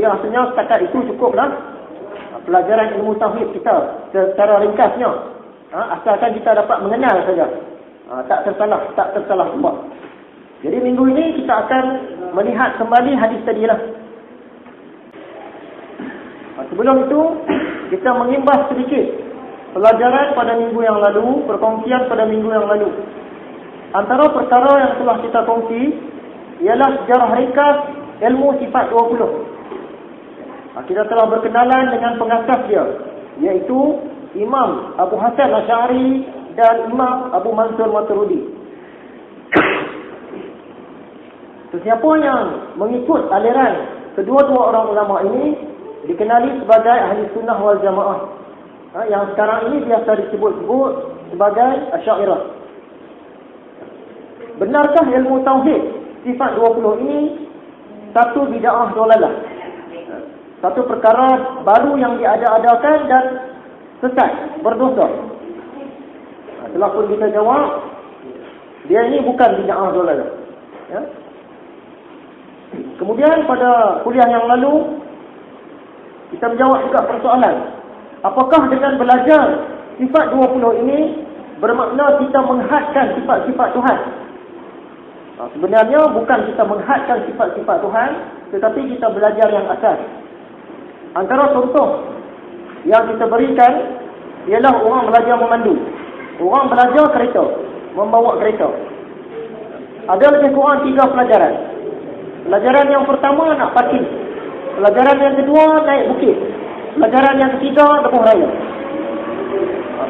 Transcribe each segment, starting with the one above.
Ya, rasanya setakat itu cukuplah pelajaran ilmu tauhid kita secara ringkasnya. Asalkan kita dapat mengenal saja. Tak tersalah buat. Jadi minggu ini kita akan melihat kembali hadis tadilah. Sebelum itu, kita mengimbas sedikit pelajaran pada minggu yang lalu, perkongsian pada minggu yang lalu. Antara perkara yang telah kita kongsi ialah sejarah ringkas ilmu sifat 20. Kita telah berkenalan dengan pengasas dia, iaitu Imam Abu Hasan Asy'ari dan Imam Abu Mansur Maturidi. Sesiapa yang mengikut aliran kedua-dua orang ulama ini dikenali sebagai ahli sunnah wal jamaah, yang sekarang ini biasa disebut-sebut sebagai Asy'ariyah. Benarkah ilmu tauhid sifat 20 ini satu bid'ah dolalah, satu perkara baru yang diada-adakan dan sesat, berdosa? Telah pun kita jawab, dia ini bukan bid'ah dolalah. Kemudian pada kuliah yang lalu kita menjawab juga persoalan, apakah dengan belajar sifat 20 ini bermakna kita menghadkan sifat-sifat Tuhan? Sebenarnya bukan kita menghadkan sifat-sifat Tuhan, tetapi kita belajar yang asas. Antara contoh yang kita berikan ialah orang belajar memandu. Orang belajar kereta, membawa kereta. Ada lebih kurang 3 pelajaran. Pelajaran yang pertama nak parking. Pelajaran yang kedua naik bukit. Pelajaran yang ketiga lebuh raya.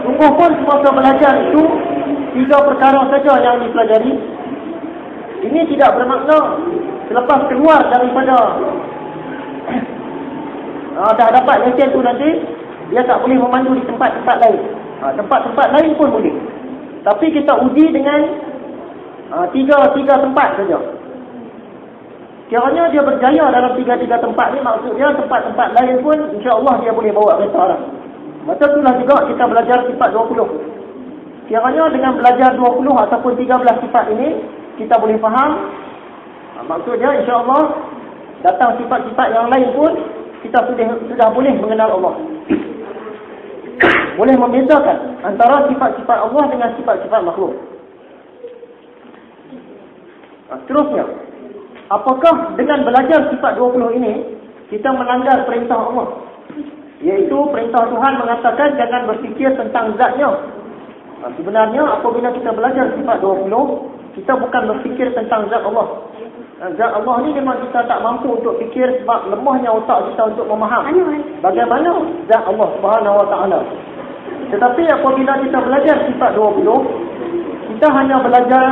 Sungguh pun semasa belajar itu 3 perkara saja yang dipelajari. Ini tidak bermakna selepas keluar daripada dah dapat lesen tu nanti dia tak boleh memandu di tempat-tempat lain. Tempat-tempat lain pun boleh. Tapi kita uji dengan 3 tempat saja. Kiranya dia berjaya dalam 3 tempat ni, maksudnya tempat-tempat lain pun insya-Allah dia boleh bawa kereta orang. Macam itulah juga kita belajar sifat 20. Kiranya dengan belajar 20 ataupun 13 sifat ini kita boleh faham, maksudnya insya-Allah datang sifat-sifat yang lain pun kita sudah boleh mengenal Allah. Boleh membezakan antara sifat-sifat Allah dengan sifat-sifat makhluk. Seterusnya, apakah dengan belajar sifat 20 ini kita melanggar perintah Allah? Iaitu perintah Tuhan mengatakan jangan berfikir tentang zatnya. Sebenarnya apabila kita belajar sifat 20, kita bukan berfikir tentang zat Allah. Zat Allah ni memang kita tak mampu untuk fikir sebab lemahnya otak kita untuk memaham bagaimana zat Allah Subhanahu Wa Taala. Tetapi apabila kita belajar sifat 20, kita hanya belajar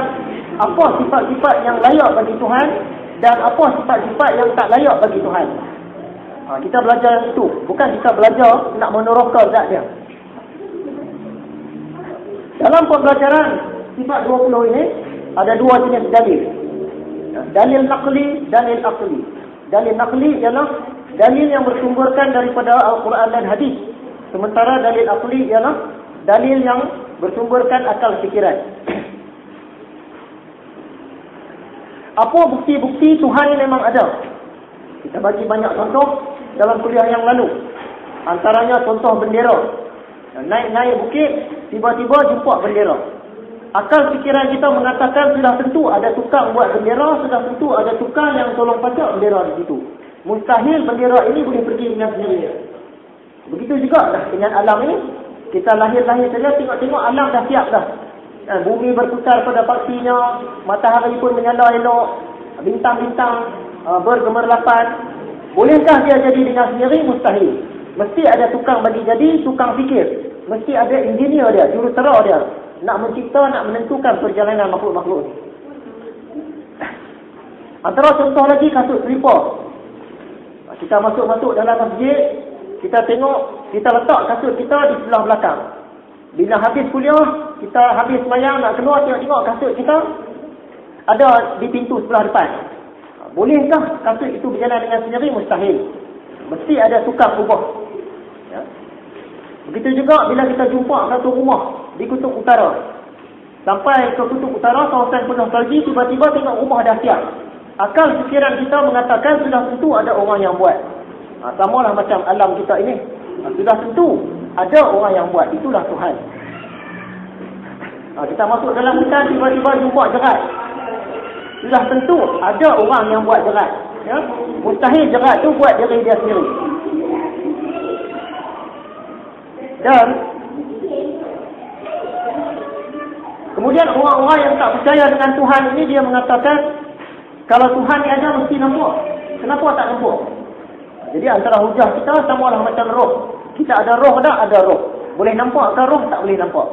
apa sifat-sifat yang layak bagi Tuhan dan apa sifat-sifat yang tak layak bagi Tuhan. Kita belajar itu, bukan kita belajar nak meneroka zat dia. Dalam pembelajaran sifat 20 ini ada 2 jenis dalil. Dalil naqli, dalil aqli. Dalil naqli ialah dalil yang bersumberkan daripada Al-Quran dan hadis. Sementara dalil aqli ialah dalil yang bersumberkan akal fikiran. Apa bukti-bukti Tuhan ini memang ada? Kita bagi banyak contoh dalam kuliah yang lalu. Antaranya contoh bendera. Naik bukit, tiba-tiba jumpa bendera. Akal fikiran kita mengatakan sudah tentu ada tukang buat bendera, sudah tentu ada tukang yang tolong pacak bendera di situ. Mustahil bendera ini boleh pergi dengan sendirinya. Begitu juga dah dengan alam ini. Kita lahir-lahir saja tengok-tengok alam dah siap dah. Bumi berputar pada paksinya, matahari pun menyala elok, bintang-bintang bergemerlapan. Bolehkah dia jadi dengan sendiri? Mustahil. Mesti ada tukang bagi jadi, tukang fikir. Mesti ada engineer dia, jurutera dia, nak mencipta, nak menentukan perjalanan makhluk-makhluk ni. Antara contoh lagi kasut selipar. Kita masuk dalam masjid, kita tengok, kita letak kasut kita di sebelah belakang. Bila habis kuliah, kita habis sembahyang nak keluar, tengok kasut kita ada di pintu sebelah depan. Bolehkah kasut itu berjalan dengan sendiri? Mustahil. Mesti ada tukang ubah. Ya. Begitu juga bila kita jumpa satu rumah di Kutub Utara. Sampai ke Kutub Utara, kawasan penuh salji, tiba-tiba tengok rumah dah siap. Akal fikiran kita mengatakan sudah tentu ada orang yang buat. Samalah macam alam kita ini. Sudah tentu ada orang yang buat, itulah Tuhan. Kita masuk dalam hutan, tiba-tiba jumpa jerat. Sudah tentu ada orang yang buat jerat. Ya? Mustahil jerat tu buat diri dia sendiri. Dan kemudian orang-orang yang tak percaya dengan Tuhan ini, dia mengatakan kalau Tuhan ni ada mesti nampak. Kenapa tak nampak? Jadi antara hujah kita samalah macam roh. Kita ada roh tak? Ada roh. Boleh nampak ke roh? Tak boleh nampak.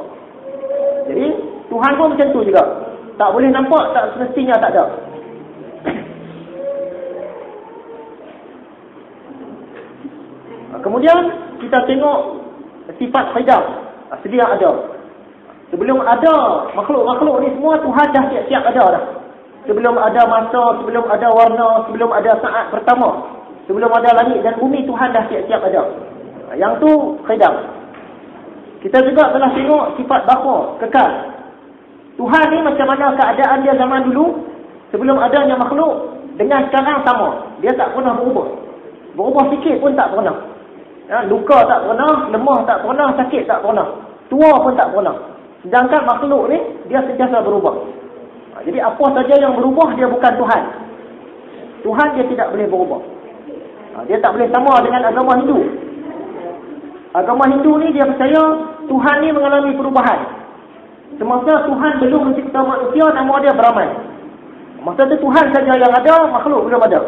Jadi Tuhan pun macam tu juga. Tak boleh nampak, tak semestinya tak ada. Kemudian kita tengok sifat khidam. Sedia ada. Sebelum ada makhluk-makhluk ni semua, Tuhan dah siap-siap ada dah. Sebelum ada masa, sebelum ada warna, sebelum ada saat pertama, sebelum ada langit dan bumi, Tuhan dah siap-siap ada. Yang tu khidam. Kita juga telah tengok sifat baqa, kekal. Tuhan ni macam mana keadaan dia zaman dulu, sebelum adanya makhluk, dengan sekarang sama. Dia tak pernah berubah. Berubah sikit pun tak pernah. Luka tak pernah, lemah tak pernah, sakit tak pernah, tua pun tak pernah. Sedangkan makhluk ni, dia sentiasa berubah. Jadi apa saja yang berubah, dia bukan Tuhan. Tuhan dia tidak boleh berubah. Dia tak boleh sama dengan agama Hindu. Agama Hindu ni dia percaya Tuhan ni mengalami perubahan. Semasa Tuhan belum mencipta manusia, nama dia Brahman. Masa tu Tuhan saja yang ada, makhluk belum ada.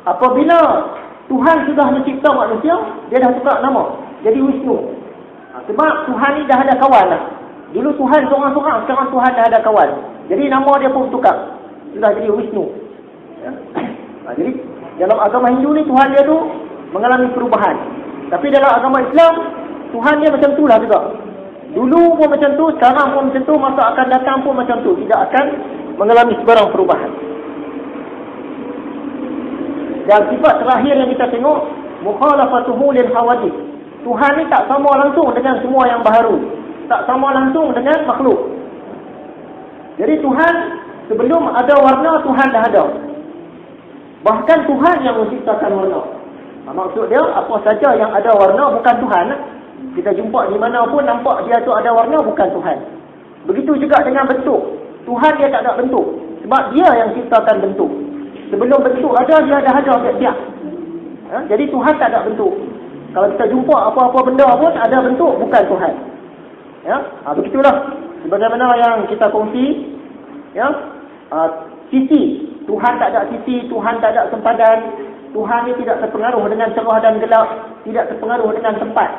Apabila Tuhan sudah mencipta manusia, dia dah tukar nama, jadi Wisnu. Sebab Tuhan ni dah ada kawan lah. Dulu Tuhan seorang-seorang, sekarang Tuhan dah ada kawan. Jadi nama dia pun tukar, sudah jadi Wisnu. Ya? Jadi dalam agama Hindu ni Tuhan dia tu mengalami perubahan. Tapi dalam agama Islam, Tuhan dia macam tu lah juga. Dulu pun macam tu, sekarang pun macam tu, masa akan datang pun macam tu. Tidak akan mengalami sebarang perubahan. Dan sifat terakhir yang kita tengok, mukhalafatuhu lil hawadith. Tuhan ni tak sama langsung dengan semua yang baharu. Tak sama langsung dengan makhluk. Jadi Tuhan, sebelum ada warna, Tuhan dah ada. Bahkan Tuhan yang menciptakan warna. Maksud dia, apa saja yang ada warna bukan Tuhan. Kita jumpa di mana pun nampak dia tu ada warna, bukan Tuhan. Begitu juga dengan bentuk. Tuhan dia tak ada bentuk. Sebab dia yang ciptakan bentuk. Sebelum bentuk ada, dia dah ada siap-siap. Jadi Tuhan tak ada bentuk. Kalau kita jumpa apa-apa benda pun ada bentuk, bukan Tuhan. Begitulah. Sebagaimana yang kita kongsi, sisi. Tuhan tak ada sisi, Tuhan tak ada sempadan. Tuhan ni tidak terpengaruh dengan cerah dan gelap, tidak terpengaruh dengan tempat.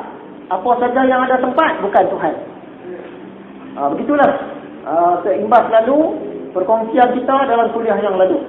Apa saja yang ada tempat, bukan Tuhan. Begitulah seimbas lalu perkongsian kita dalam kuliah yang lalu.